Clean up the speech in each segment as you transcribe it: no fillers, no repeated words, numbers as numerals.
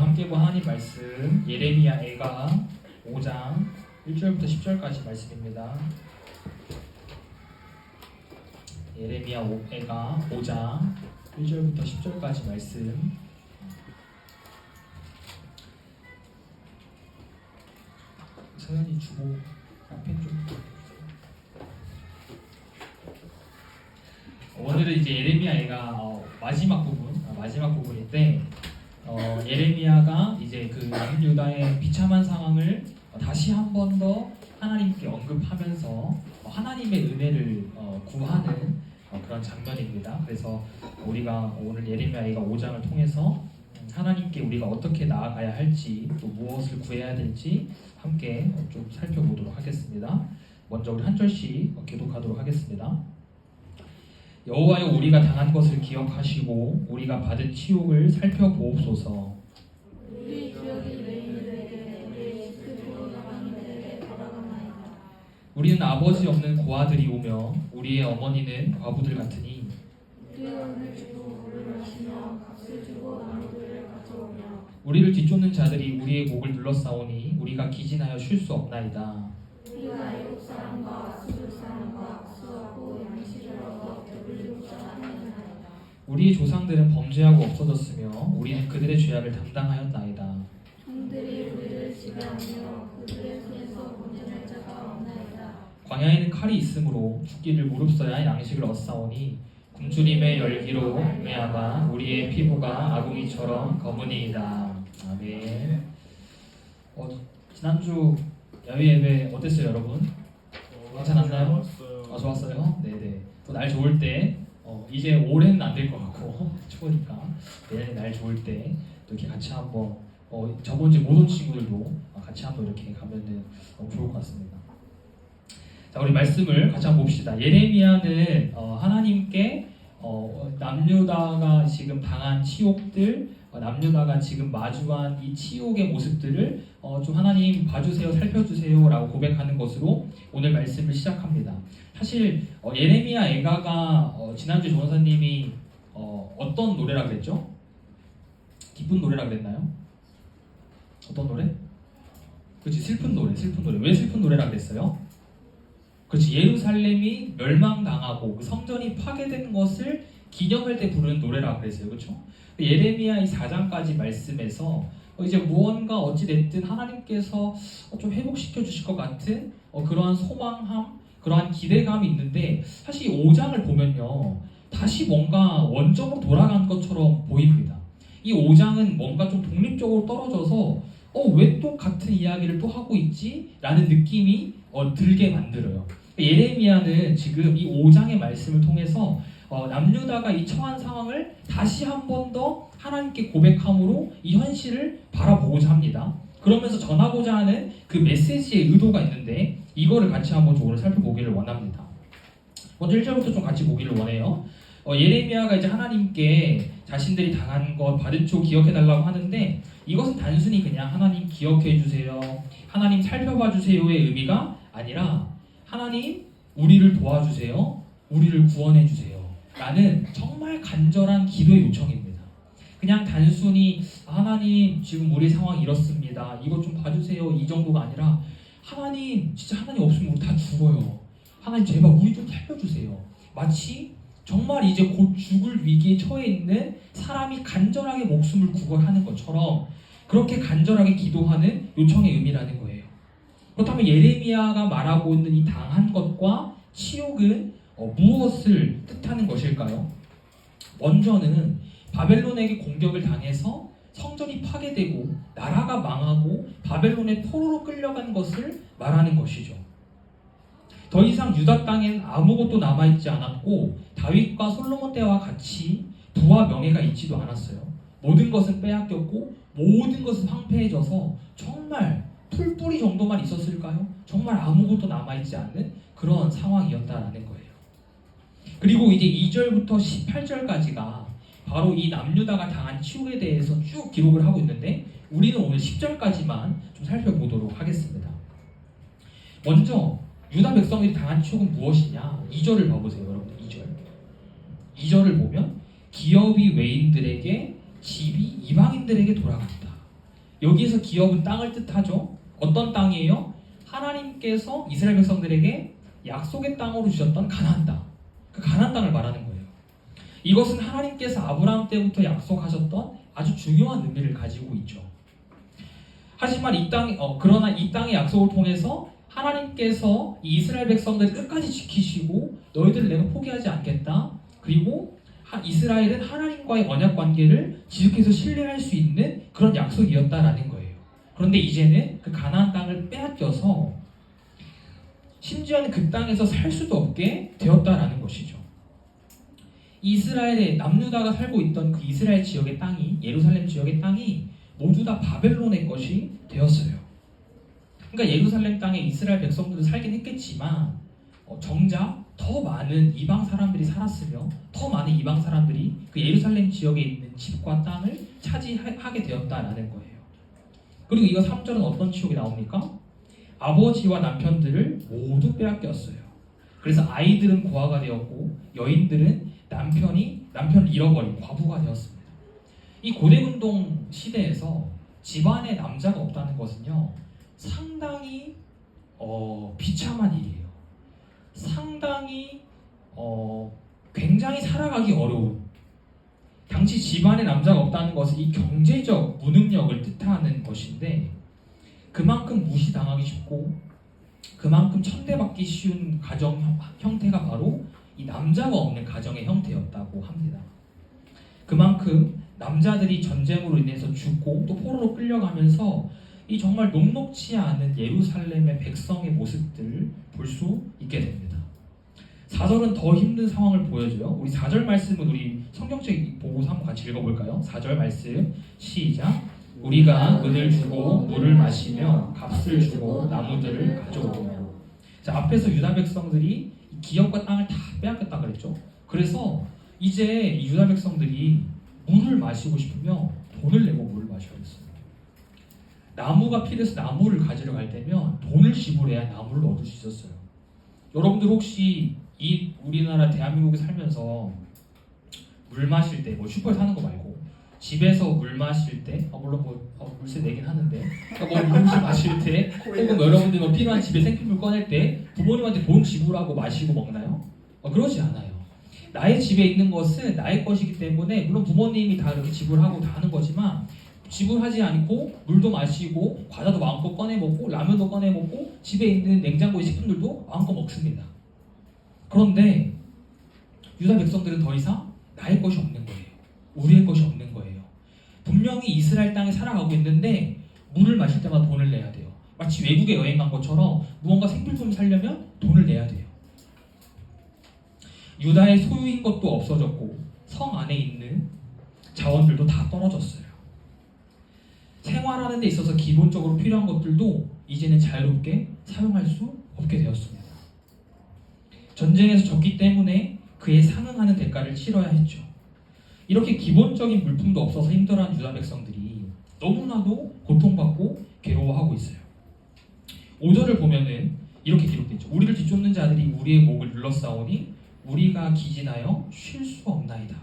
함께 본 하나님 말씀 예레미야 애가 5장 1절부터 10절까지 말씀입니다. 예레미야 애가 5장 1절부터 10절까지 말씀. 서연이 주고 앞에 좀. 오늘은 이제 예레미야 애가 마지막 부분인데 예레미야가 이제 그 남유다의 비참한 상황을 다시 한 번 더 하나님께 언급하면서 하나님의 은혜를 구하는 그런 장면입니다. 그래서 우리가 오늘 예레미야 애가 5장을 통해서 하나님께 우리가 어떻게 나아가야 할지 또 무엇을 구해야 될지 함께 좀 살펴보도록 하겠습니다. 먼저 우리 한 절씩 교독하도록 하겠습니다. 여호와여, 우리가 당한 것을 기억하시고 우리가 받은 치욕을 살펴보옵소서. 우리 주역이 외인들에게 우리 지크고 나가는들에게 돌아가나이다. 우리는 아버지 없는 고아들이 오며 우리의 어머니는 과부들 같으니 우리를 주고 우리를 하시며 값을 주고 나무들을 가져오며 우리를 뒤쫓는 자들이 우리의 목을 둘러싸오니 우리가 기진하여 쉴 수 없나이다. 우리가 애국 사람과 수줄 사람과 수하고 양식을 얻어 배불리고자 하나이다. 우리의 조상들은 범죄하고 없어졌으며 우리는 그들의 죄악을 담당하였나이다. 형들이 우리를 지배하며 그들의 손에서 보내낼 자가 없나이다. 광야에는 칼이 있으므로 죽기를 무릅써야 양식을 얻사오니 굶주림의 열기로 말미암아 우리의 피부가 아궁이처럼 검으니이다. 아멘. 지난주 야외 예배 어땠어요, 여러분? 괜찮았나요? 좋았어요? 네네. 또 날 좋을 때 이제 올해는 안 될 것 같고 추우니까 내년에 날 좋을 때 또 이렇게 같이 한번 저번 주에 못 온 친구들도 같이 한번 이렇게 가면은 너무 좋을 것 같습니다. 자, 우리 말씀을 같이 한번 봅시다. 예레미야는 하나님께 남유다가 지금 당한 치욕들, 남유다가 지금 마주한 이 치욕의 모습들을 좀 하나님 봐주세요, 살펴주세요라고 고백하는 것으로 오늘 말씀을 시작합니다. 사실 예레미야 애가가 지난주 조원사님이 어떤 노래라 그랬죠? 기쁜 노래라 그랬나요? 어떤 노래? 그렇지, 슬픈 노래. 왜 슬픈 노래라 그랬어요? 그렇지, 예루살렘이 멸망당하고 그 성전이 파괴된 것을 기념할 때 부르는 노래라 그랬어요. 그렇죠? 예레미야 이 4장까지 말씀에서 이제 무언가 어찌됐든 하나님께서 좀 회복시켜 주실 것 같은 그러한 소망함, 그러한 기대감이 있는데 사실 이 5장을 보면요, 다시 뭔가 원점으로 돌아간 것처럼 보입니다. 이 5장은 뭔가 좀 독립적으로 떨어져서 왜 또 같은 이야기를 또 하고 있지? 라는 느낌이 들게 만들어요. 예레미야는 지금 이 5장의 말씀을 통해서 남유다가 이 처한 상황을 다시 한 번 더 하나님께 고백함으로 이 현실을 바라보고자 합니다. 그러면서 전하고자 하는 그 메시지의 의도가 있는데 이거를 같이 한번 좀 오늘 살펴보기를 원합니다. 먼저 1절부터 좀 같이 보기를 원해요. 예레미야가 이제 하나님께 자신들이 당한 것 받은 초 기억해달라고 하는데 이것은 단순히 그냥 하나님 기억해주세요, 하나님 살펴봐주세요의 의미가 아니라 하나님 우리를 도와주세요, 우리를 구원해주세요 라는 정말 간절한 기도의 요청입니다. 그냥 단순히 하나님 지금 우리 상황이 이렇습니다, 이것 좀 봐주세요 이 정도가 아니라 하나님 진짜 하나님 없으면 우리 다 죽어요, 하나님 제발 우리 좀 살려주세요. 마치 정말 이제 곧 죽을 위기에 처해 있는 사람이 간절하게 목숨을 구걸하는 것처럼 그렇게 간절하게 기도하는 요청의 의미라는 거예요. 그렇다면 예레미야가 말하고 있는 이 당한 것과 치욕은 무엇을 뜻하는 것일까요? 먼저는 바벨론에게 공격을 당해서 성전이 파괴되고 나라가 망하고 바벨론의 포로로 끌려간 것을 말하는 것이죠. 더 이상 유다 땅엔 아무것도 남아있지 않았고 다윗과 솔로몬 때와 같이 부와 명예가 있지도 않았어요. 모든 것은 빼앗겼고 모든 것은 황폐해져서 정말 풀뿌리 정도만 있었을까요? 정말 아무것도 남아있지 않는 그런 상황이었다라는 거예요. 그리고 이제 2절부터 18절까지가 바로 이 남유다가 당한 치욕에 대해서 쭉 기록을 하고 있는데 우리는 오늘 10절까지만 좀 살펴보도록 하겠습니다. 먼저 유다 백성들이 당한 치욕은 무엇이냐? 2절을 봐보세요, 여러분. 2절을 보면 기업이 외인들에게, 집이 이방인들에게 돌아간다. 여기에서 기업은 땅을 뜻하죠. 어떤 땅이에요? 하나님께서 이스라엘 백성들에게 약속의 땅으로 주셨던 가나안 땅. 그 가나안 땅을 말하는 거예요. 이것은 하나님께서 아브라함 때부터 약속하셨던 아주 중요한 의미를 가지고 있죠. 하지만 그러나 이 땅의 약속을 통해서 하나님께서 이 이스라엘 백성들을 끝까지 지키시고 너희들을 내가 포기하지 않겠다. 그리고 이스라엘은 하나님과의 언약 관계를 지속해서 신뢰할 수 있는 그런 약속이었다라는 거예요. 그런데 이제는 그 가나안 땅을 빼앗겨서 심지어는 그 땅에서 살 수도 없게 되었다라는 것이죠. 이스라엘의 남유다가 살고 있던 그 이스라엘 지역의 땅이, 예루살렘 지역의 땅이 모두 다 바벨론의 것이 되었어요. 그러니까 예루살렘 땅에 이스라엘 백성들도 살긴 했겠지만 정작 더 많은 이방 사람들이 살았으며 더 많은 이방 사람들이 그 예루살렘 지역에 있는 집과 땅을 차지하게 되었다라는 거예요. 그리고 이거 3절은 어떤 치욕이 나옵니까? 아버지와 남편들을 모두 빼앗겼어요. 그래서 아이들은 고아가 되었고 여인들은 남편을 잃어버린 과부가 되었습니다. 이 고대운동 시대에서 집안에 남자가 없다는 것은요 상당히 비참한 일이에요. 상당히 굉장히 살아가기 어려운, 당시 집안에 남자가 없다는 것은 이 경제적 무능력을 뜻하는 것인데 그만큼 무시당하기 쉽고 그만큼 천대받기 쉬운 가정 형태가 바로 이 남자가 없는 가정의 형태였다고 합니다. 그만큼 남자들이 전쟁으로 인해서 죽고 또 포로로 끌려가면서 이 정말 녹록치 않은 예루살렘의 백성의 모습들을 볼 수 있게 됩니다. 4절은 더 힘든 상황을 보여줘요. 우리 4절 말씀은 우리 성경책 보고서 한번 같이 읽어볼까요? 4절 말씀 시작. 우리가 은을 주고 물을 마시며 값을 주고 나무들을 가져오며. 자, 앞에서 유다 백성들이 기업과 땅을 다 빼앗겼다 그랬죠. 그래서 이제 이 유다 백성들이 물을 마시고 싶으면 돈을 내고 물을 마셔야겠어요. 나무가 필요해서 나무를 가지러 갈 때면 돈을 지불해야 나무를 얻을 수 있었어요. 여러분들 혹시 이 우리나라 대한민국에 살면서 물 마실 때, 슈퍼에 사는 거 말고 집에서 물 마실 때, 물론 물세 내긴 하는데, 물 마실 때, 혹은 여러분들 필요한 집에 생필물 꺼낼 때 부모님한테 돈 지불하고 마시고 먹나요? 그러지 않아요. 나의 집에 있는 것은 나의 것이기 때문에 물론 부모님이 다 이렇게 지불하고 다 하는 거지만 지불하지 않고 물도 마시고 과자도 마음껏 꺼내 먹고 라면도 꺼내 먹고 집에 있는 냉장고의 식품들도 마음껏 먹습니다. 그런데 유다 백성들은 더 이상 나의 것이 없는 거예요. 우리의 것이 없는 거예요. 분명히 이스라엘 땅에 살아가고 있는데 물을 마실 때마다 돈을 내야 돼요. 마치 외국에 여행 간 것처럼 무언가 생필품을 사려면 돈을 내야 돼요. 유다의 소유인 것도 없어졌고 성 안에 있는 자원들도 다 떨어졌어요. 생활하는 데 있어서 기본적으로 필요한 것들도 이제는 자유롭게 사용할 수 없게 되었습니다. 전쟁에서 졌기 때문에 그에 상응하는 대가를 치러야 했죠. 이렇게 기본적인 물품도 없어서 힘들어하는 유다 백성들이 너무나도 고통받고 괴로워하고 있어요. 5절을 보면은 이렇게 기록되죠. 우리를 뒤쫓는 자들이 우리의 목을 눌러싸오니 우리가 기진하여 쉴 수 없나이다.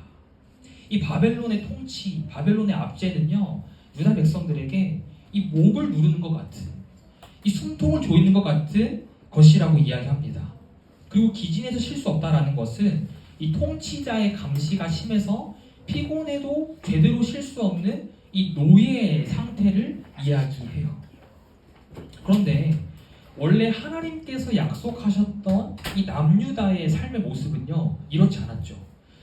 이 바벨론의 통치, 바벨론의 압제는요 유다 백성들에게 이 목을 누르는 것 같은, 이 숨통을 조이는 것 같은 것이라고 이야기합니다. 그리고 기진해서 쉴 수 없다라는 것은 이 통치자의 감시가 심해서 피곤해도 제대로 쉴 수 없는 이 노예의 상태를 이야기해요. 그런데 원래 하나님께서 약속하셨던 이 남유다의 삶의 모습은요 이렇지 않았죠.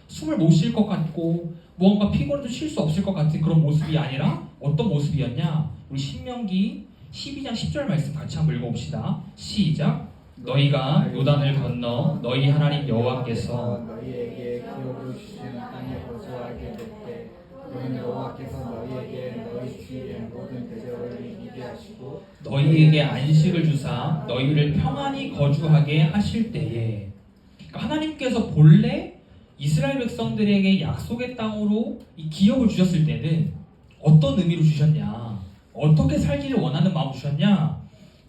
숨을 못 쉴 것 같고 무언가 피곤해도 쉴 수 없을 것 같은 그런 모습이 아니라 어떤 모습이었냐? 우리 신명기 12장 10절 말씀 같이 한번 읽어봅시다. 시작. 너희가 요단을 건너 너희 하나님 여호와께서 너희에게 기업을 주신 땅에 거주하게 될 때 너는 여호와께서 너희에게 너희 주위의 모든 대적을 이기게 하시고 너희에게 안식을 주사 너희를 평안히 거주하게 하실 때에, 그러니까 하나님께서 본래 이스라엘 백성들에게 약속의 땅으로 이 기업을 주셨을 때는 어떤 의미로 주셨냐, 어떻게 살기를 원하는 마음으로 주셨냐,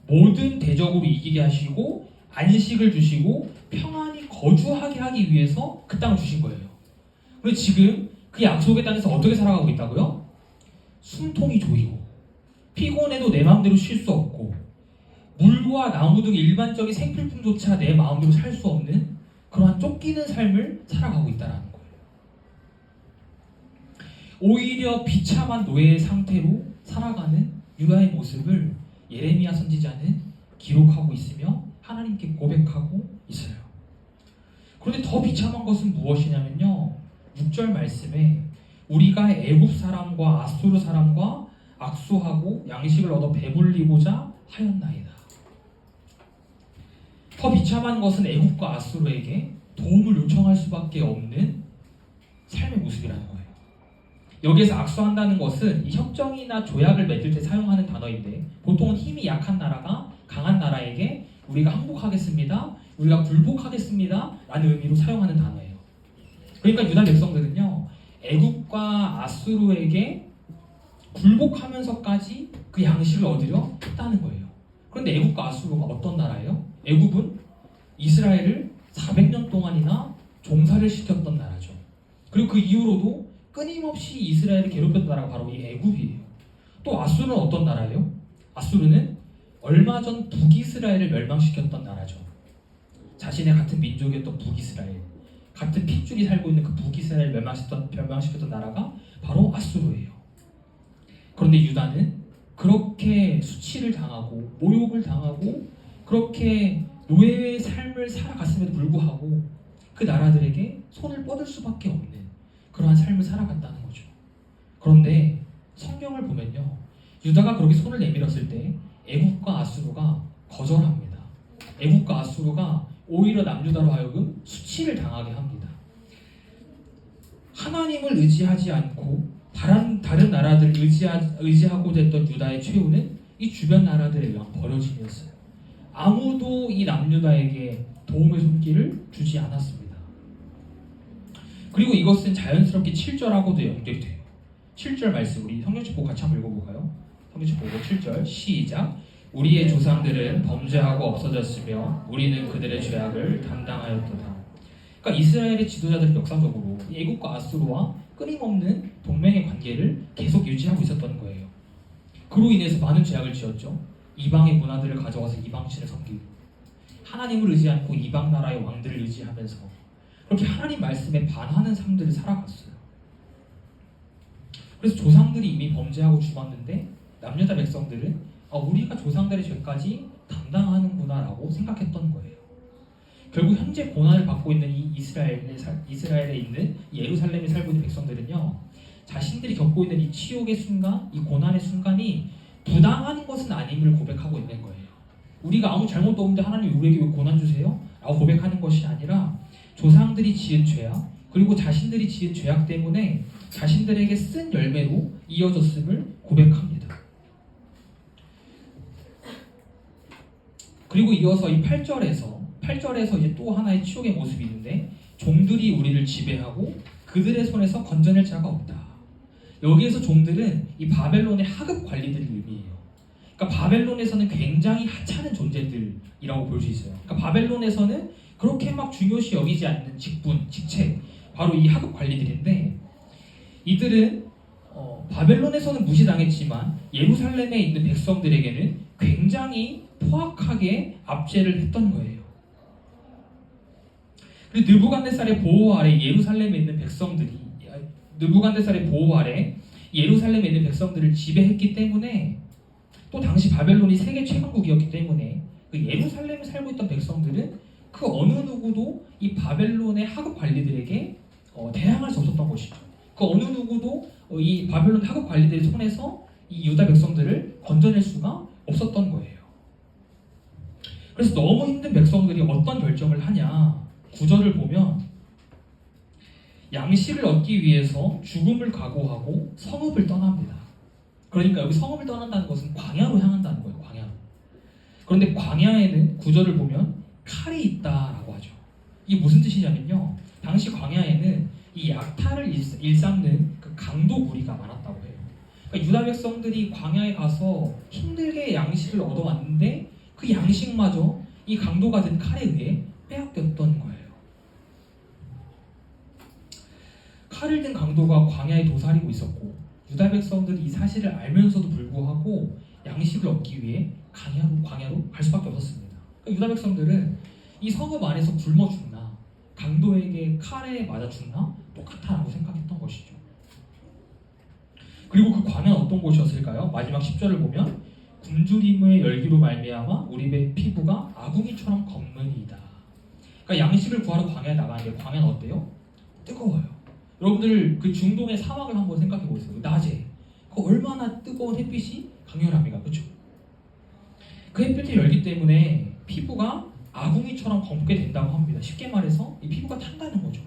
모든 대적으로 이기게 하시고 안식을 주시고 평안히 거주하게 하기 위해서 그 땅을 주신 거예요. 그런데 지금 그 약속의 땅에서 어떻게 살아가고 있다고요? 숨통이 조이고 피곤해도 내 마음대로 쉴 수 없고 물과 나무 등 일반적인 생필품조차 내 마음대로 살 수 없는 그러한 쫓기는 삶을 살아가고 있다는 거예요. 오히려 비참한 노예의 상태로 살아가는 유다의 모습을 예레미야 선지자는 기록하고 있으며 하나님께 고백하고 있어요. 그런데 더 비참한 것은 무엇이냐면요, 6절 말씀에 우리가 애굽 사람과 아수르 사람과 악수하고 양식을 얻어 배불리고자 하였나이다. 더 비참한 것은 애굽과 아수르에게 도움을 요청할 수밖에 없는 삶의 모습이라는 거예요. 여기에서 악수한다는 것은 이 협정이나 조약을 맺을 때 사용하는 단어인데, 보통은 힘이 약한 나라가 강한 나라에게 우리가 항복하겠습니다, 우리가 굴복하겠습니다 라는 의미로 사용하는 단어예요. 그러니까 유다 백성들은요, 애굽과 아수르에게 굴복하면서까지 그 양식을 얻으려 했다는 거예요. 그런데 애굽과 아수르가 어떤 나라예요? 애굽은 이스라엘을 400년 동안이나 종살을 시켰던 나라죠. 그리고 그 이후로도 끊임없이 이스라엘을 괴롭혔던 나라가 바로 이 애굽이에요. 또 아수르는 어떤 나라예요? 아수르는 얼마 전 북이스라엘을 멸망시켰던 나라죠. 자신의 같은 민족이었던 북이스라엘, 같은 핏줄이 살고 있는 그 북이스라엘을 멸망시켰던 나라가 바로 아수르예요. 그런데 유다는 그렇게 수치를 당하고 모욕을 당하고 그렇게 노예의 삶을 살아갔음에도 불구하고 그 나라들에게 손을 뻗을 수밖에 없는 그러한 삶을 살아갔다는 거죠. 그런데 성경을 보면요, 유다가 그렇게 손을 내밀었을 때 애굽과 아수르가 거절합니다. 애굽과 아수르가 오히려 남유다로 하여금 수치를 당하게 합니다. 하나님을 의지하지 않고 다른 나라들을 의지하고자 했던 유다의 최후는 이 주변 나라들에 의한 버려짐이었어요. 아무도 이 남유다에게 도움의 손길을 주지 않았습니다. 그리고 이것은 자연스럽게 7절하고도 연결이 돼요. 7절 말씀, 우리 성경책 보고 같이 한번 읽어볼까요? 성경책 보고 7절 시작. 우리의 조상들은 범죄하고 없어졌으며 우리는 그들의 죄악을 담당하였도다. 그러니까 이스라엘의 지도자들은 역사적으로 애굽과 아수르와 끊임없는 동맹의 관계를 계속 유지하고 있었던 거예요. 그로 인해서 많은 죄악을 지었죠. 이방의 문화들을 가져와서 이방신을 섬기고, 하나님을 의지 않고 이방 나라의 왕들을 의지하면서 그렇게 하나님 말씀에 반하는 삶들을 살아갔어요. 그래서 조상들이 이미 범죄하고 죽었는데 남유다 백성들은 우리가 조상들의 죄까지 담당하는구나라고 생각했던 거예요. 결국 현재 고난을 받고 있는 이 이스라엘에 있는 예루살렘에 살고 있는 백성들은요, 자신들이 겪고 있는 이 치욕의 순간, 이 고난의 순간이 부당한 것은 아님을 고백하고 있는 거예요. 우리가 아무 잘못도 없는데 하나님 우리에게 왜 고난 주세요? 라고 고백하는 것이 아니라 조상들이 지은 죄악, 그리고 자신들이 지은 죄악 때문에 자신들에게 쓴 열매로 이어졌음을 고백합니다. 그리고 이어서 이 8절에서 이제 또 하나의 치욕의 모습이 있는데, 종들이 우리를 지배하고 그들의 손에서 건져낼 자가 없다. 여기에서 종들은 이 바벨론의 하급 관리들을 의미해요. 그러니까 바벨론에서는 굉장히 하찮은 존재들이라고 볼 수 있어요. 그러니까 바벨론에서는 그렇게 막 중요시 여기지 않는 직책, 바로 이 하급 관리들인데, 이들은 바벨론에서는 무시당했지만 예루살렘에 있는 백성들에게는 굉장히 포악하게 압제를 했던 거예요. 그리고 느부갓네살의 보호 아래 예루살렘에 있는 백성들을 지배했기 때문에, 또 당시 바벨론이 세계 최강국이었기 때문에 그 예루살렘에 살고 있던 백성들은 그 어느 누구도 이 바벨론의 하급 관리들에게 대항할 수 없었던 것이죠. 그 어느 누구도 이 바벨론 하급 관리들의 손에서 이 유다 백성들을 건져낼 수가 없었던 거예요. 그래서 너무 힘든 백성들이 어떤 결정을 하냐, 9절을 보면 양식을 얻기 위해서 죽음을 각오하고 성읍을 떠납니다. 그러니까 여기 성읍을 떠난다는 것은 광야로 향한다는 거예요. 광야로. 그런데 광야에는 9절을 보면 칼이 있다라고 하죠. 이게 무슨 뜻이냐면요, 당시 광야에는 이 약탈을 일삼는 그 강도 무리가 많았다고 해요. 그러니까 유다 백성들이 광야에 가서 힘들게 양식을 얻어왔는데 그 양식마저 이 강도가 든 칼에 의해 빼앗겼던 거예요. 칼을 든 강도가 광야에 도사리고 있었고, 유다 백성들이 이 사실을 알면서도 불구하고 양식을 얻기 위해 광야로 갈 수밖에 없었습니다. 그러니까 유다 백성들은 이 성읍 안에서 굶어 죽나 강도에게 칼에 맞아 죽나 똑같다라고 생각했던 것이죠. 그리고 그 광야는 어떤 곳이었을까요? 마지막 10절을 보면 굶주림의 열기로 말미암아 우리 배 피부가 아궁이처럼 검은이다. 그러니까 양식을 구하러 광야에 나가는데 광야는 어때요? 뜨거워요. 여러분들 그 중동의 사막을 한번 생각해 보세요. 낮에 그 얼마나 뜨거운 햇빛이 강렬합니까? 그렇죠? 그 햇빛의 열기 때문에 피부가 아궁이처럼 검게 된다고 합니다. 쉽게 말해서 이 피부가 탄다는 거죠.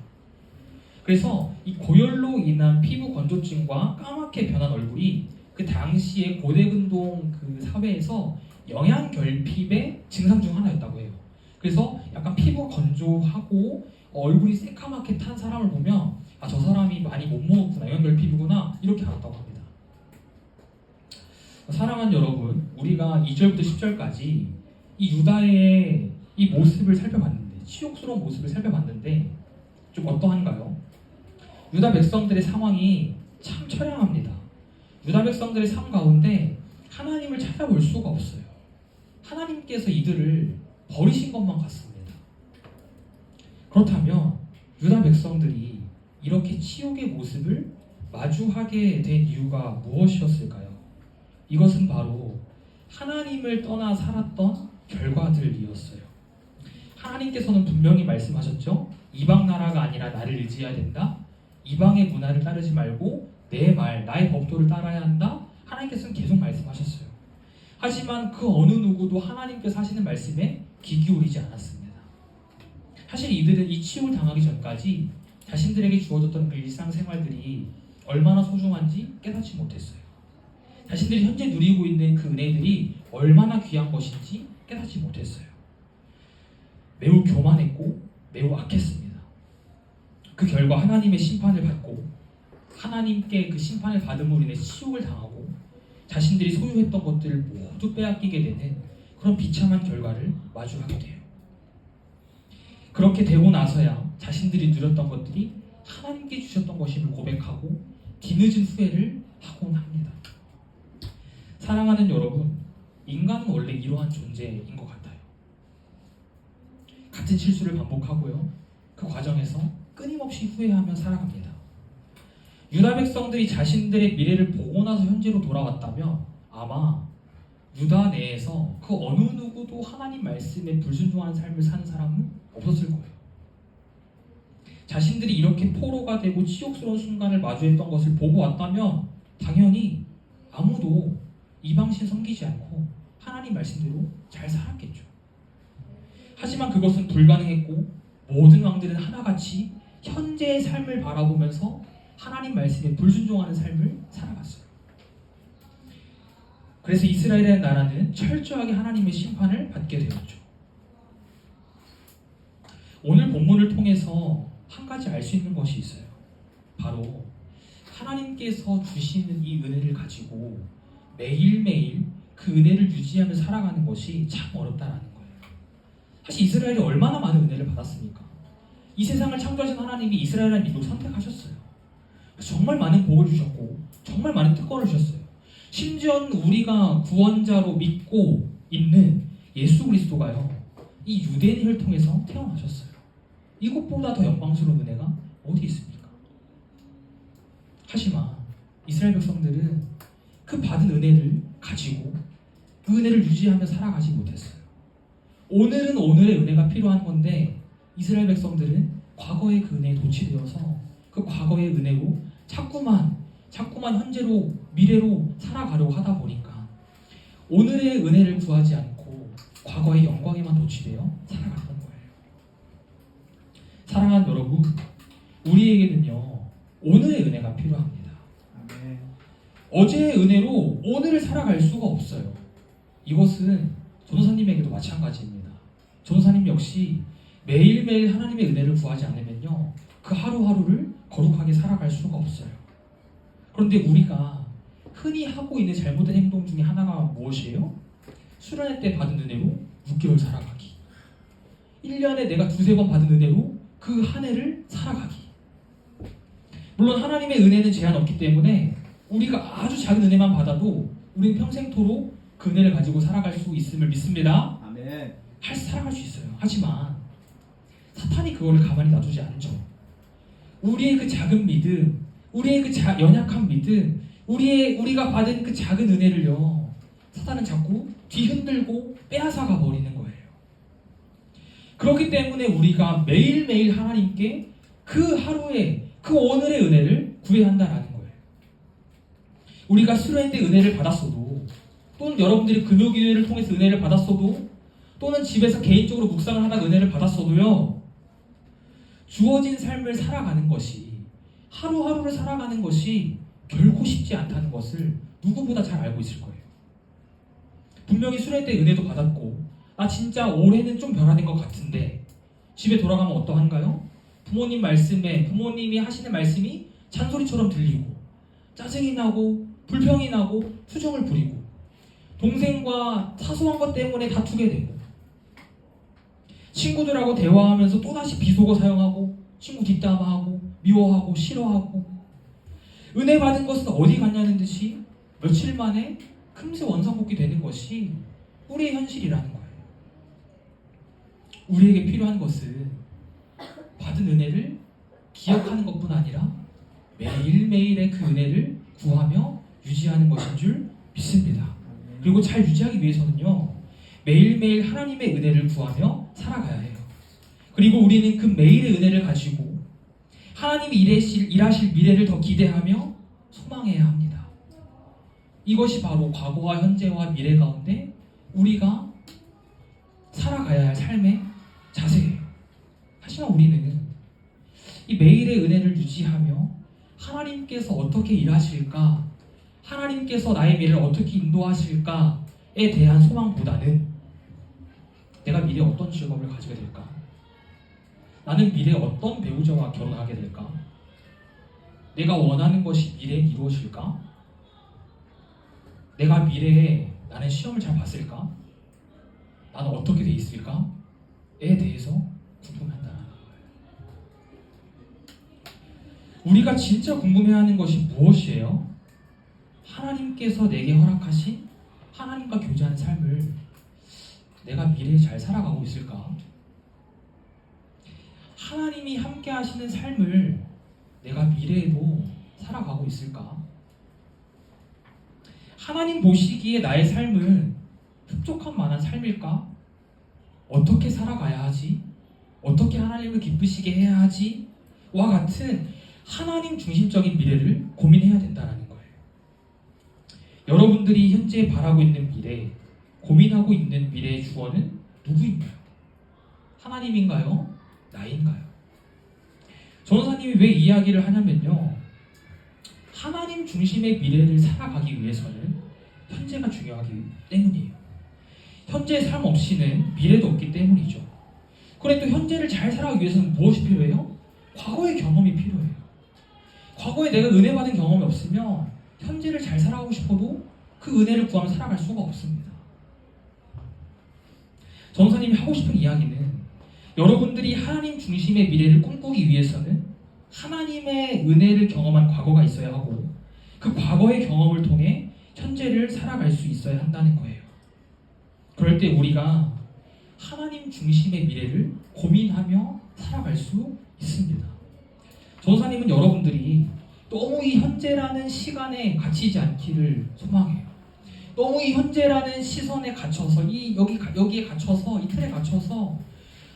그래서 이 고열로 인한 피부 건조증과 까맣게 변한 얼굴이 그 당시의 고대 근동 그 사회에서 영양결핍의 증상 중 하나였다고 해요. 그래서 약간 피부 건조하고 얼굴이 새까맣게 탄 사람을 보면 아, 저 사람이 많이 못 먹었구나, 영양결핍이구나 이렇게 알았다고 합니다. 사랑하는 여러분, 우리가 2절부터 10절까지 이 유다의 이 모습을 살펴봤는데, 치욕스러운 모습을 살펴봤는데 좀 어떠한가요? 유다 백성들의 상황이 참 처량합니다. 유다 백성들의 삶 가운데 하나님을 찾아볼 수가 없어요. 하나님께서 이들을 버리신 것만 같습니다. 그렇다면 유다 백성들이 이렇게 치욕의 모습을 마주하게 된 이유가 무엇이었을까요? 이것은 바로 하나님을 떠나 살았던 결과들이었어요. 하나님께서는 분명히 말씀하셨죠. 이방 나라가 아니라 나를 의지해야 된다. 이방의 문화를 따르지 말고 내 말, 나의 법도를 따라야 한다. 하나님께서는 계속 말씀하셨어요. 하지만 그 어느 누구도 하나님께서 하시는 말씀에 귀 기울이지 않았습니다. 사실 이들은 이 치욕을 당하기 전까지 자신들에게 주어졌던 그 일상생활들이 얼마나 소중한지 깨닫지 못했어요. 자신들이 현재 누리고 있는 그 은혜들이 얼마나 귀한 것인지 깨닫지 못했어요. 매우 교만했고 매우 악했습니다. 그 결과 하나님의 심판을 받고 하나님께 그 심판을 받음으로 인해 치욕을 당하고 자신들이 소유했던 것들을 모두 빼앗기게 되는 그런 비참한 결과를 마주하게 돼요. 그렇게 되고 나서야 자신들이 누렸던 것들이 하나님께 주셨던 것임을 고백하고 뒤늦은 후회를 하곤 합니다. 사랑하는 여러분, 인간은 원래 이러한 존재인 것 같아요. 같은 실수를 반복하고요. 그 과정에서 끊임없이 후회하며 살아갑니다. 유다 백성들이 자신들의 미래를 보고 나서 현재로 돌아왔다면 아마 유다 내에서 그 어느 누구도 하나님 말씀에 불순종하는 삶을 사는 사람은 없었을 거예요. 자신들이 이렇게 포로가 되고 치욕스러운 순간을 마주했던 것을 보고 왔다면 당연히 아무도 이방신 섬기지 않고 하나님 말씀대로 잘 살았겠죠. 하지만 그것은 불가능했고 모든 왕들은 하나같이 현재의 삶을 바라보면서 하나님 말씀에 불순종하는 삶을 살아갔어요. 그래서 이스라엘의 나라는 철저하게 하나님의 심판을 받게 되었죠. 오늘 본문을 통해서 한 가지 알 수 있는 것이 있어요. 바로 하나님께서 주시는 이 은혜를 가지고 매일매일 그 은혜를 유지하며 살아가는 것이 참 어렵다라는 거예요. 사실 이스라엘이 얼마나 많은 은혜를 받았습니까? 이 세상을 창조하신 하나님이 이스라엘의 민족을 선택하셨어요. 정말 많은 복을 주셨고 정말 많은 특권을 주셨어요. 심지어는 우리가 구원자로 믿고 있는 예수 그리스도가요, 이 유대인 혈통에서 태어나셨어요. 이것보다 더 영광스러운 은혜가 어디 있습니까? 하지만 이스라엘 백성들은 그 받은 은혜를 가지고 그 은혜를 유지하며 살아가지 못했어요. 오늘은 오늘의 은혜가 필요한 건데 이스라엘 백성들은 과거의 그 은혜에 도취되어서 그 과거의 은혜로 자꾸만 현재로 미래로 살아가려고 하다 보니까 오늘의 은혜를 구하지 않고 과거의 영광에만 도취되어 살아갔던 거예요. 사랑하는 여러분, 우리에게는요 오늘의 은혜가 필요합니다. 아멘. 어제의 은혜로 오늘을 살아갈 수가 없어요. 이것은 전도사님에게도 마찬가지입니다. 전도사님 역시 매일매일 하나님의 은혜를 구하지 않으면요 그 하루하루를 거룩하게 살아갈 수가 없어요. 그런데 우리가 흔히 하고 있는 잘못된 행동 중에 하나가 무엇이에요? 수련회 때 받은 은혜로 6개월 살아가기. 1년에 내가 2-3번 받은 은혜로 그 한 해를 살아가기. 물론 하나님의 은혜는 제한 없기 때문에 우리가 아주 작은 은혜만 받아도 우리는 평생토록 그 은혜를 가지고 살아갈 수 있음을 믿습니다. 아멘. 살아갈 수 있어요. 하지만 사탄이 그거를 가만히 놔두지 않죠. 우리의 그 작은 믿음, 우리의 그 연약한 믿음, 우리가 받은 그 작은 은혜를요, 사탄은 자꾸 뒤흔들고 빼앗아가 버리는 거예요. 그렇기 때문에 우리가 매일매일 하나님께 그 하루에, 그 오늘의 은혜를 구해야 한다라는 거예요. 우리가 수련회 때 은혜를 받았어도, 또는 여러분들이 금요기도회를 통해서 은혜를 받았어도, 또는 집에서 개인적으로 묵상을 하다가 은혜를 받았어도요, 주어진 삶을 살아가는 것이, 하루하루를 살아가는 것이 결코 쉽지 않다는 것을 누구보다 잘 알고 있을 거예요. 분명히 수련회 때 은혜도 받았고, 진짜 올해는 좀 변화된 것 같은데 집에 돌아가면 어떠한가요? 부모님 말씀에, 부모님이 하시는 말씀이 잔소리처럼 들리고, 짜증이 나고, 불평이 나고, 투정을 부리고, 동생과 사소한 것 때문에 다투게 되고, 친구들하고 대화하면서 또다시 비속어 사용하고, 친구 뒷담화하고, 미워하고, 싫어하고, 은혜 받은 것은 어디 갔냐는 듯이 며칠 만에 금세 원상복귀 되는 것이 우리의 현실이라는 거예요. 우리에게 필요한 것은 받은 은혜를 기억하는 것뿐 아니라 매일매일의 그 은혜를 구하며 유지하는 것인 줄 믿습니다. 그리고 잘 유지하기 위해서는요, 매일매일 하나님의 은혜를 구하며 살아가야 해요. 그리고 우리는 그 매일의 은혜를 가지고 하나님이 일하실 미래를 더 기대하며 소망해야 합니다. 이것이 바로 과거와 현재와 미래 가운데 우리가 살아가야 할 삶의 자세예요. 하지만 우리는 이 매일의 은혜를 유지하며 하나님께서 어떻게 일하실까, 하나님께서 나의 미래를 어떻게 인도하실까에 대한 소망보다는 내가 미래에 어떤 직업을 가지게 될까, 나는 미래에 어떤 배우자와 결혼하게 될까, 내가 원하는 것이 미래에 이루어질까, 내가 미래에 나는 시험을 잘 봤을까, 나는 어떻게 돼 있을까에 대해서 궁금해한다는 거예요. 우리가 진짜 궁금해하는 것이 무엇이에요? 하나님께서 내게 허락하신 하나님과 교제하는 삶을 내가 미래에 잘 살아가고 있을까? 하나님이 함께 하시는 삶을 내가 미래에도 살아가고 있을까? 하나님 보시기에 나의 삶은 흡족한 만한 삶일까? 어떻게 살아가야 하지? 어떻게 하나님을 기쁘시게 해야 하지? 와 같은 하나님 중심적인 미래를 고민해야 된다는 거예요. 여러분들이 현재 바라고 있는 미래, 고민하고 있는 미래의 주어는 누구인가요? 하나님인가요? 나인가요? 전도사님이 왜 이야기를 하냐면요, 하나님 중심의 미래를 살아가기 위해서는 현재가 중요하기 때문이에요. 현재의 삶 없이는 미래도 없기 때문이죠. 그런데 또 현재를 잘 살아가기 위해서는 무엇이 필요해요? 과거의 경험이 필요해요. 과거에 내가 은혜 받은 경험이 없으면 현재를 잘 살아가고 싶어도 그 은혜를 구하며 살아갈 수가 없습니다. 전도사님이 하고 싶은 이야기는 여러분들이 하나님 중심의 미래를 꿈꾸기 위해서는 하나님의 은혜를 경험한 과거가 있어야 하고, 그 과거의 경험을 통해 현재를 살아갈 수 있어야 한다는 거예요. 그럴 때 우리가 하나님 중심의 미래를 고민하며 살아갈 수 있습니다. 전도사님은 여러분들이 너무 이 현재라는 시간에 갇히지 않기를 소망해요. 너무 이 현재라는 시선에 갇혀서, 여기에 갇혀서, 이 틀에 갇혀서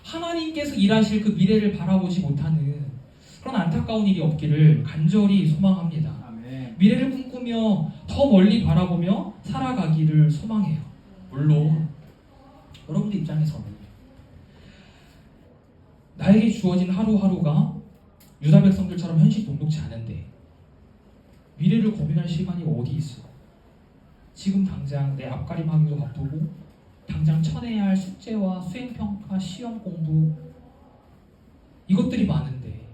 하나님께서 일하실 그 미래를 바라보지 못하는 그런 안타까운 일이 없기를 간절히 소망합니다. 아멘. 미래를 꿈꾸며 더 멀리 바라보며 살아가기를 소망해요. 물론 여러분들 입장에서는 나에게 주어진 하루하루가 유다 백성들처럼 현실 녹록지 않은데 미래를 고민할 시간이 어디 있어? 지금 당장 내 앞가림하기도 바쁘고, 당장 쳐내야 할 숙제와 수행평가, 시험 공부, 이것들이 많은데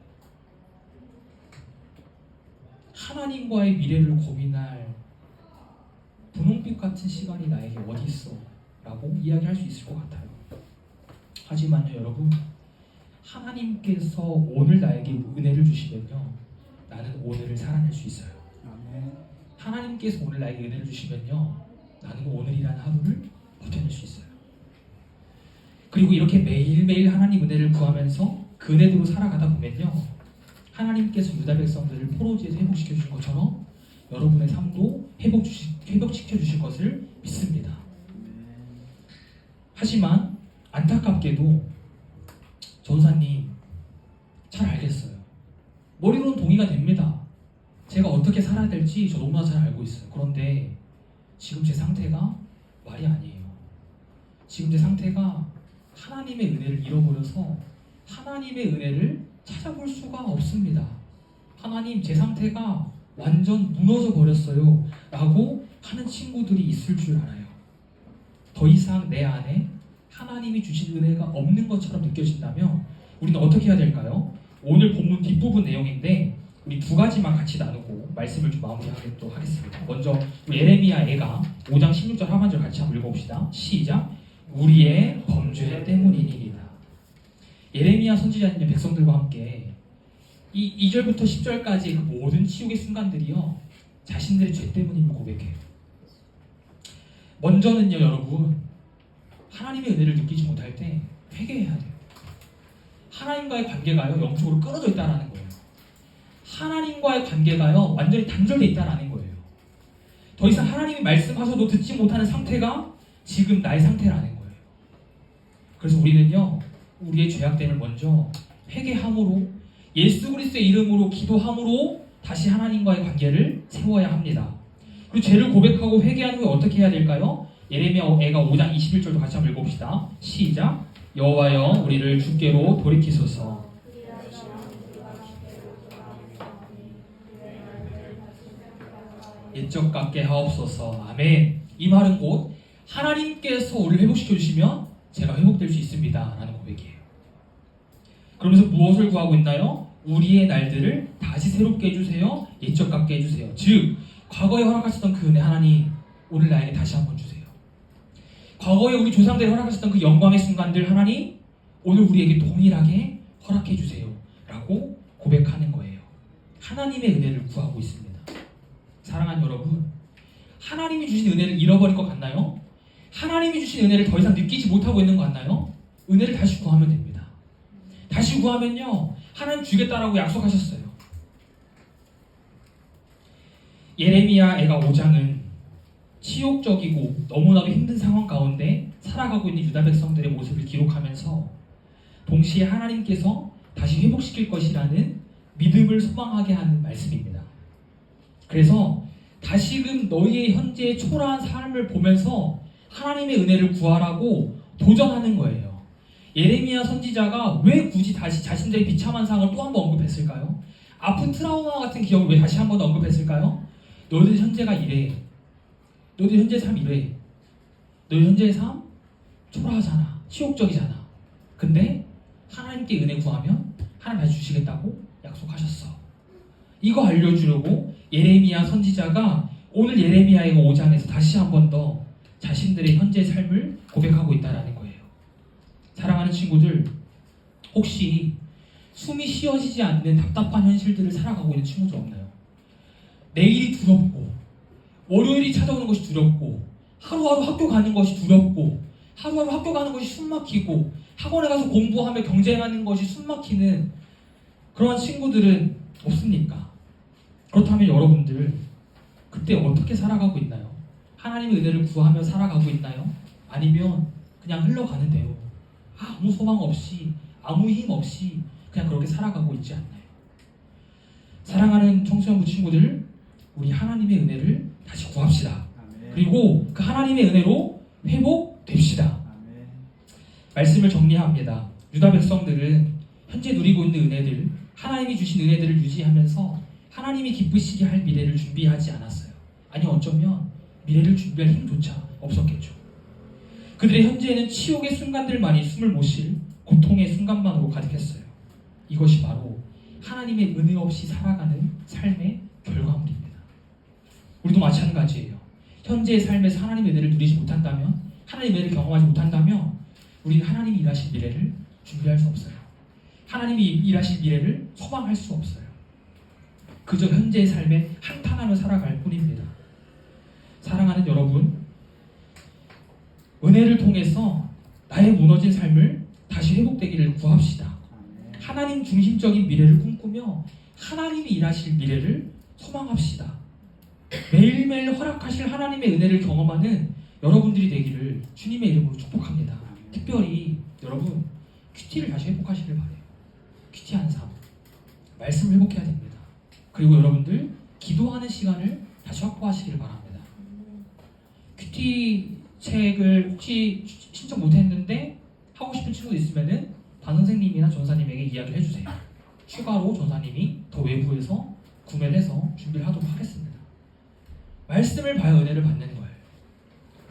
하나님과의 미래를 고민할 분홍빛 같은 시간이 나에게 어디 있어? 라고 이야기할 수 있을 것 같아요. 하지만요 여러분, 하나님께서 오늘 나에게 은혜를 주시면요, 나는 오늘을 살아낼 수 있어요. 아멘. 하나님께서 오늘 나에게 은혜를 주시면요, 나는 오늘이라는 하루를 버텨낼 수 있어요. 그리고 이렇게 매일매일 하나님 은혜를 구하면서 그 은혜대로 살아가다 보면요, 하나님께서 유다 백성들을 포로지에서 회복시켜 주신 것처럼 여러분의 삶도 회복시켜 주실 것을 믿습니다. 하지만 안타깝게도 전사님 잘 알겠어요. 머리로는 동의가 됩니다. 제가 어떻게 살아야 될지 저 너무나 잘 알고 있어요. 그런데 지금 제 상태가 말이 아니에요. 지금 제 상태가 하나님의 은혜를 잃어버려서 하나님의 은혜를 찾아볼 수가 없습니다. 하나님, 제 상태가 완전 무너져 버렸어요 라고 하는 친구들이 있을 줄 알아요. 더 이상 내 안에 하나님이 주신 은혜가 없는 것처럼 느껴진다면 우리는 어떻게 해야 될까요? 오늘 본문 뒷부분 내용인데 우리 두 가지만 같이 나누고 말씀을 좀 마무리하도록 하겠습니다. 먼저 예레미야 애가 5장 16절 하반절 같이 한번 읽어봅시다. 시작. 우리의 범죄 때문이니이다. 예레미야 선지자는 백성들과 함께 이 2절부터 10절까지 그 모든 치욕의 순간들이요, 자신들의 죄 때문임을 고백해요. 먼저는요, 여러분, 하나님의 은혜를 느끼지 못할 때 회개해야 돼요. 하나님과의 관계가요, 영적으로 끊어져 있다는 거예요. 하나님과의 관계가요, 완전히 단절돼 있다는 거예요. 더 이상 하나님이 말씀하셔도 듣지 못하는 상태가 지금 나의 상태라는 거예요. 그래서 우리는요, 우리의 죄악됨을 먼저 회개함으로, 예수 그리스도의 이름으로 기도함으로 다시 하나님과의 관계를 세워야 합니다. 그리고 죄를 고백하고 회개한 후에 어떻게 해야 될까요? 예레미야 애가 5장 21절도 같이 한번 읽어봅시다. 시작. 여호와여 우리를 주께로 돌이키소서. 옛적 같게 하옵소서. 아멘. 이 말은 곧 하나님께서 우리를 회복시켜 주시면 제가 회복될 수 있습니다 라는 고백이에요. 그러면서 무엇을 구하고 있나요? 우리의 날들을 다시 새롭게 해주세요. 옛적 같게 해주세요. 즉 과거에 허락하셨던 그 은혜 하나님, 오늘 나에게 다시 한번 주세요. 과거에 우리 조상들이 허락하셨던 그 영광의 순간들 하나님, 오늘 우리에게 동일하게 허락해 주세요 라고 고백하는 거예요. 하나님의 은혜를 구하고 있습니다. 사랑하는 여러분, 하나님이 주신 은혜를 잃어버린 것 같나요? 하나님이 주신 은혜를 더 이상 느끼지 못하고 있는 것 같나요? 은혜를 다시 구하면 됩니다. 다시 구하면요, 하나님 주겠다라고 약속하셨어요. 예레미야 애가 5장은 치욕적이고 너무나도 힘든 상황 가운데 살아가고 있는 유다 백성들의 모습을 기록하면서 동시에 하나님께서 다시 회복시킬 것이라는 믿음을 소망하게 하는 말씀입니다. 그래서 다시금 너희의 현재의 초라한 삶을 보면서 하나님의 은혜를 구하라고 도전하는 거예요. 예레미야 선지자가 왜 굳이 다시 자신들의 비참한 상을 또 한 번 언급했을까요? 아픈 트라우마 같은 기억을 왜 다시 한 번 언급했을까요? 너희들 현재가 이래. 너희들 현재 삶 이래. 너희 현재의 삶 초라하잖아. 치욕적이잖아. 근데 하나님께 은혜 구하면 하나님 다시 주시겠다고 약속하셨어. 이거 알려주려고 예레미야 선지자가 오늘 예레미야의 5장에서 다시 한 번 더 자신들의 현재의 삶을 고백하고 있다는 거예요. 사랑하는 친구들, 혹시 숨이 쉬어지지 않는 답답한 현실들을 살아가고 있는 친구들 없나요? 내일이 두렵고, 월요일이 찾아오는 것이 두렵고, 하루하루 학교 가는 것이 두렵고, 하루하루 학교 가는 것이 숨막히고, 학원에 가서 공부하며 경쟁하는 것이 숨막히는 그러한 친구들은 없습니까? 그렇다면 여러분들 그때 어떻게 살아가고 있나요? 하나님의 은혜를 구하며 살아가고 있나요? 아니면 그냥 흘러가는데요, 아무 소망 없이, 아무 힘 없이 그냥 그렇게 살아가고 있지 않나요? 사랑하는 청소년부 친구들, 우리 하나님의 은혜를 다시 구합시다. 아멘. 그리고 그 하나님의 은혜로 회복됩시다. 아멘. 말씀을 정리합니다. 유다 백성들은 현재 누리고 있는 은혜들, 하나님이 주신 은혜들을 유지하면서 하나님이 기쁘시게 할 미래를 준비하지 않았어요. 아니, 어쩌면 미래를 준비할 힘조차 없었겠죠. 그들의 현재에는 치욕의 순간들만이 숨을 못 쉴 고통의 순간만으로 가득했어요. 이것이 바로 하나님의 은혜 없이 살아가는 삶의 결과물입니다. 우리도 마찬가지예요. 현재의 삶에서 하나님의 은혜를 누리지 못한다면, 하나님의 은혜를 경험하지 못한다면 우리는 하나님이 일하실 미래를 준비할 수 없어요. 하나님이 일하실 미래를 소망할 수 없어요. 그저 현재의 삶에 한탄하며 살아갈 뿐입니다. 사랑하는 여러분, 은혜를 통해서 나의 무너진 삶을 다시 회복되기를 구합시다. 아멘. 하나님 중심적인 미래를 꿈꾸며 하나님이 일하실 미래를 소망합시다. 매일매일 허락하실 하나님의 은혜를 경험하는 여러분들이 되기를 주님의 이름으로 축복합니다. 특별히 여러분 큐티를 다시 회복하시길 바래요. 큐티하는 삶, 말씀을 회복해야 됩니다. 그리고 여러분들 기도하는 시간을 다시 확보하시기를 바랍니다. 큐티 책을 혹시 신청 못했는데 하고 싶은 친구도 있으면은 반 선생님이나 전사님에게 이야기를 해주세요. 추가로 전사님이 더 외부에서 구매를 해서 준비를 하도록 하겠습니다. 말씀을 봐야 은혜를 받는 거예요.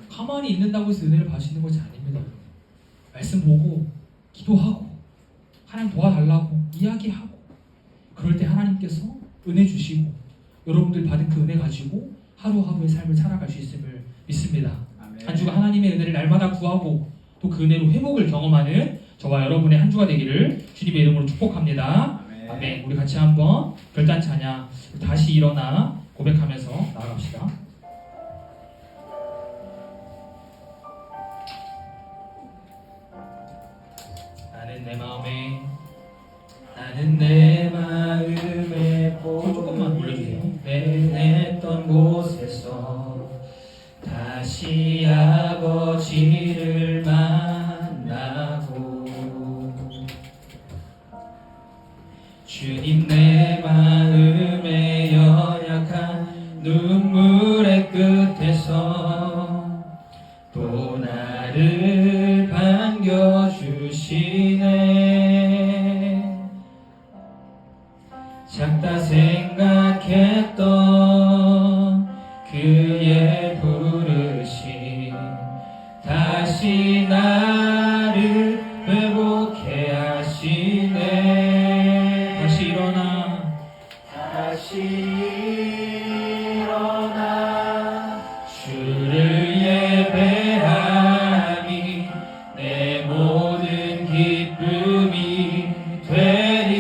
가만히 있는다고 해서 은혜를 받으시는 것이 아닙니다. 말씀 보고 기도하고 하나님 도와달라고 이야기하고 그럴 때 하나님께서 은혜 주시고 여러분들 받은 그 은혜 가지고 하루하루의 삶을 살아갈 수 있음을 믿습니다. 아멘. 한 주가 하나님의 은혜를 날마다 구하고 또 그 은혜로 회복을 경험하는 저와 여러분의 한 주가 되기를 주님의 이름으로 축복합니다. 아멘. 아멘. 우리 같이 한번 별단 찬양 다시 일어나 고백하면서 나아갑시다. 나는 내 마음에 조금만 올려주세요. 내했던 곳에서 다시 아버지를 만나고 주님 내 마음에 연약한 눈물의 끝에서 또 나를 반겨주시네. 작다 생각했던 그의 부르심 다시 나를 회복해 하시네. 다시 일어나 주를 예배함이 내 모든 기쁨이 되리.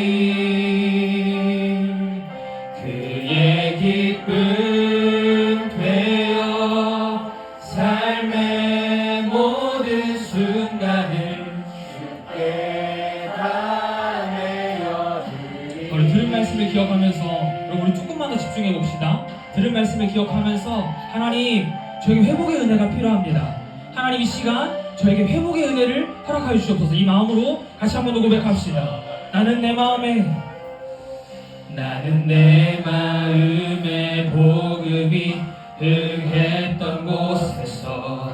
그의 기쁨 되어 삶의 모든 순간을 주께 다 내어드리. 우리 들은 말씀을 기억하면서 우리 조금만 더 집중해 봅시다. 들은 말씀을 기억하면서 하나님 저에게 회복의 은혜가 필요합니다. 하나님 이 시간 저에게 회복의 은혜를 허락하여 주시옵소서. 이 마음으로 같이 한번 더 고백합시다. 나는 내 마음에 복음이 흥했던 곳에서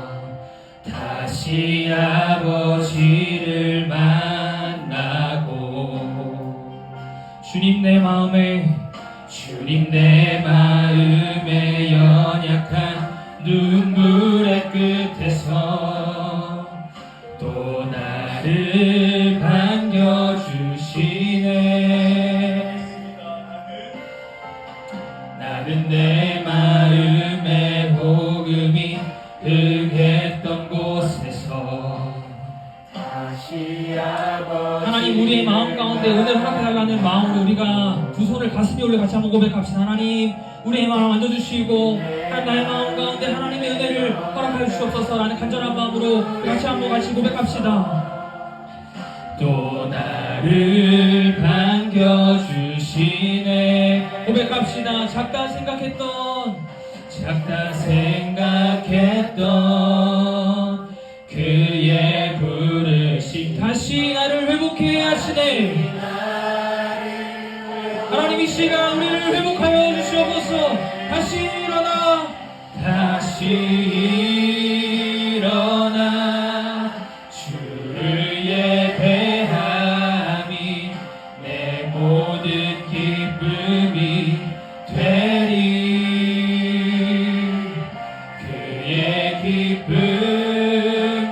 다시 아버지를 만나고 주님 내 마음에 연약한 눈물의 끝에서 또 나를 반겨주시네. 나는 내 마음에 복음이 흥했던 곳에서 다시 아버지. 하나님 우리의 마음 가운데 은혜를 허락해달라는 마음으로 우리가 두 손을 가슴에 올려 같이 한번 고백합시다. 하나님 우리의 마음 만져주시고 하나님 나의 마음 가운데 하나님의 은혜를 허락하여 주시옵소서. 라는 간절한 마음으로 같이 고백합시다. 또 나를 반겨주시네. 고백합시다. 작다 생각했던 그의 부르심 다시 나를 회복해 하시네. 하나님 이 시간 우리를 회복하여 주시옵소서. 다시 일어나 주를 예배함이 내 모든 기쁨이 되리. 그의 기쁨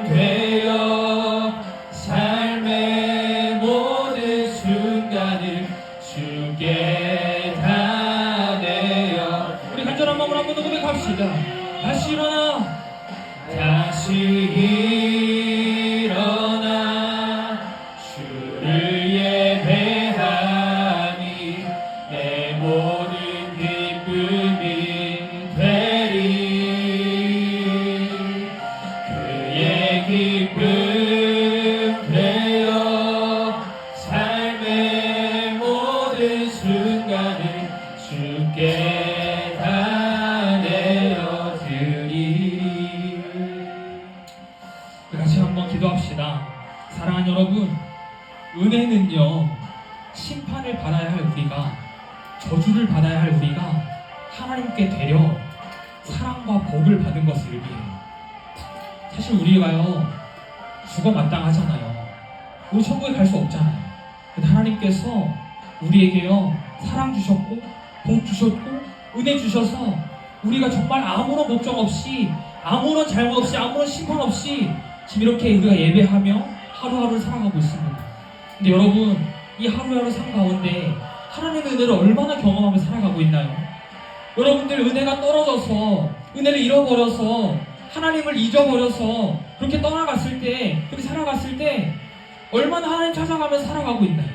되어 삶의 모든 순간을 주께 다 내어. 우리 간절한 마음으로 한 번 더 고백합시다. 다시 일어나 주를 예배함이 내 모든 기쁨이 되리. 기쁨 되어 삶의 모든 순간을 주께 다 내어드리리. 같이 한번 기도합시다. 사랑하는 여러분, 은혜는요 심판을 받아야 할 우리가, 저주를 받아야 할 우리가 하나님께 되려 사랑과 복을 받은 것을 의미해요. 사실 우리가요 죽어 마땅하잖아요. 우리 천국에 갈 수 없잖아요. 근데 하나님께서 우리에게요 사랑 주셨고 복 주셨고 은혜 주셔서 우리가 정말 아무런 걱정 없이, 아무런 잘못 없이, 아무런 심판 없이 지금 이렇게 우리가 예배하며 하루하루를 살아가고 있습니다. 근데 여러분, 이 하루하루 삶 가운데 하나님의 은혜를 얼마나 경험하며 살아가고 있나요? 여러분들 은혜가 떨어져서, 은혜를 잃어버려서, 하나님을 잊어버려서 그렇게 떠나갔을 때, 그렇게 살아갔을 때 얼마나 하나님 찾아가며 살아가고 있나요?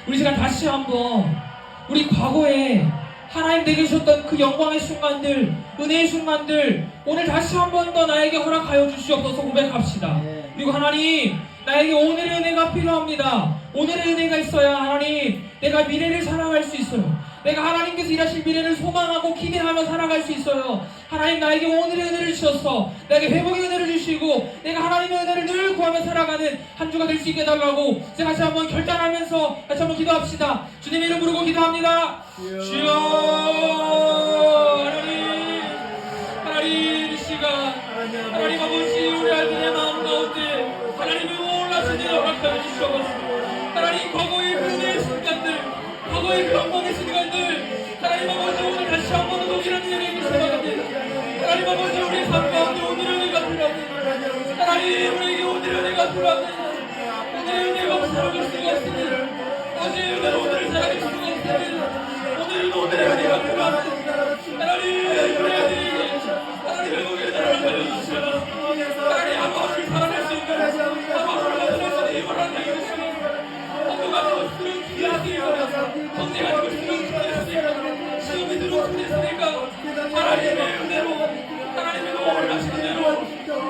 우리 시간 다시 한번 우리 과거에 하나님 내게 주셨던 그 영광의 순간들, 은혜의 순간들 오늘 다시 한번 더 나에게 허락하여 주시옵소서 고백합시다. 그리고 하나님, 나에게 오늘의 은혜가 필요합니다. 오늘의 은혜가 있어야 하나님 내가 미래를 살아갈 수 있어요. 내가 하나님께서 일하실 미래를 소망하고 기대하며 살아갈 수 있어요. 하나님, 나에게 오늘의 은혜를 주셔서 나에게 회복의 은혜를 주시고 내가 하나님의 은혜를 늘 구하며 살아가는 한 주가 될 수 있게 해달라고 제가 같이 한번 결단하면서 같이 한번 기도합시다. 주님의 이름 부르고 기도합니다. 주여, 하나님 이 시간 하나님 아버지, 우리 아들의 마음 가운데 하나님의 놀라신 일을 허락하여 주시옵소서. 하나님, 과거의 은혜의 순간들, 과거의 영광의 순간들 하나님 아버지 오늘 다시 한번 동일한 은혜를 기대합니다. 하나님 아버지, 우리의 삶 가운데 오늘의 은혜가 필요합니다. 하나님, 우리에게 오늘의 은혜가 필요합니다. 오늘의 은혜가 없이 살아갈 수가 없습니다. 어제의 은혜로 오늘을 살아갈 수가 없습니다. 오늘은 오늘의 은혜가 필요합니다. 하나님, 우리 아들에게 하나님의 은혜를 살아가려 주시옵소서. 하나님, 하루하루를 살아낼 수 있는, 하루하루를 살아낼 수 있는 힘을 하나님 주시옵소서. 가지고 있으면 기대했으니까, 평생 가지고 있으면 기대했으니까, 시험이 들어오겠으니까 하나님의 은혜로, 하나님의 놀라신 은혜로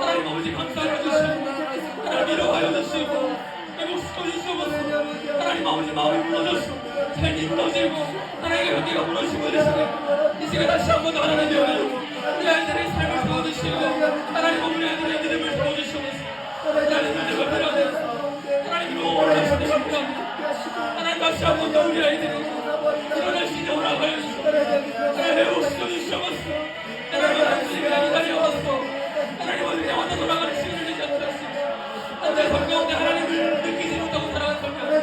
하나님 아버지 감사하여 주시고 하나님 위로하여 주시고 회복시켜 주시옵소서. 하나님 아버지 마음이 무너졌어, 삶이 무너지고 하나님의 관계가 무너지고 이러시네. 이 시간 다시 한번 하나님의 은혜로 우리 아이들의 삶을 세워주시고 하나님 우리 아이들의 믿음을 세워주시옵소서. 하나님의 은혜가 필요하다. 하나님의 놀라신 은혜가 필요합니다. 하나님 다시 한번 더 우리 아이들이 일어날 수 있는 허락하여 주시고 하나님 회복시켜 주시옵소서. 하나님 하나님의 기다려왔어. 하나님 어디에 왔다 돌아가는 시간을 내지 않았습니다. 한달 삶 가운데 하나님을 느끼지 못하고 살아간 삶 가운데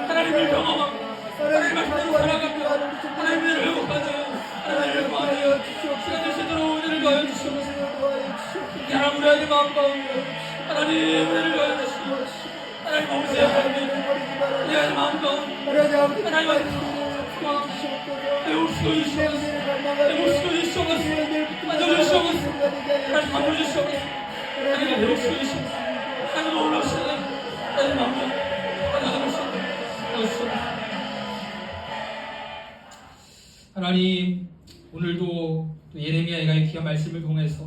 하나님을 경험하고 하나님 말씀대로 살아가며 하나님을 회복하는, 하나님을 구하며 시간 되시도록 은혜를 더하여 주시옵소서. 하나님 우리 아이들 마음 가운데 하나님 은혜를 더하여 주시고 하나님 아버지, 하나님 우리 아이들 마음 가운데 하나님 아버지 회복시켜 주시옵소서. 회복시켜 주시옵소서. 만져주시옵소서. 하나님 만져주시옵소서. 하나님 회복시켜 주시옵소서. 하나님 놀라시네. 하나님 마음에 만져주시옵소서. 하나님, 오늘도 또 예레미야의 귀한 말씀을 통해서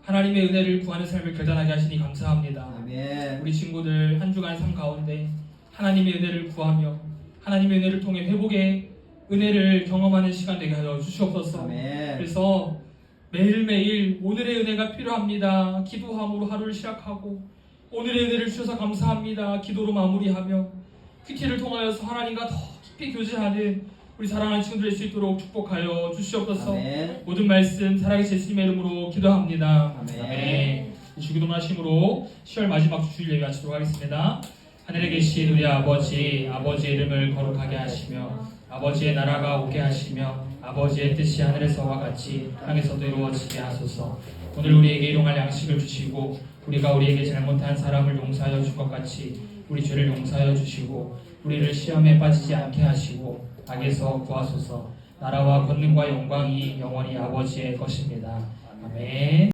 하나님의 은혜를 구하는 삶을 결단하게 하시니 감사합니다. 아멘. 우리 친구들 한 주간 삶 가운데 하나님의 은혜를 구하며 하나님의 은혜를 통해 회복의 은혜를 경험하는 시간 되게 하여 주시옵소서. 아멘. 그래서 매일매일 오늘의 은혜가 필요합니다. 기도함으로 하루를 시작하고 오늘의 은혜를 주셔서 감사합니다. 기도로 마무리하며 큐티를 통하여서 하나님과 더 깊이 교제하는 우리 사랑하는 친구들 될 수 있도록 축복하여 주시옵소서. 아멘. 모든 말씀 살아계신 예수님의 이름으로 기도합니다. 아멘. 주기도문 하심으로 10월 마지막 주일 예배 마치도록 하겠습니다. 하늘에 계신 우리 아버지, 아버지의 이름을 거룩하게 하시며 아버지의 나라가 오게 하시며 아버지의 뜻이 하늘에서와 같이 땅에서도 이루어지게 하소서. 오늘 우리에게 일용할 양식을 주시고 우리가 우리에게 잘못한 사람을 용서하여 준 것 같이 우리 죄를 용서하여 주시고 우리를 시험에 빠지지 않게 하시고 악에서 구하소서. 나라와 권능과 영광이 영원히 아버지의 것입니다. 아멘.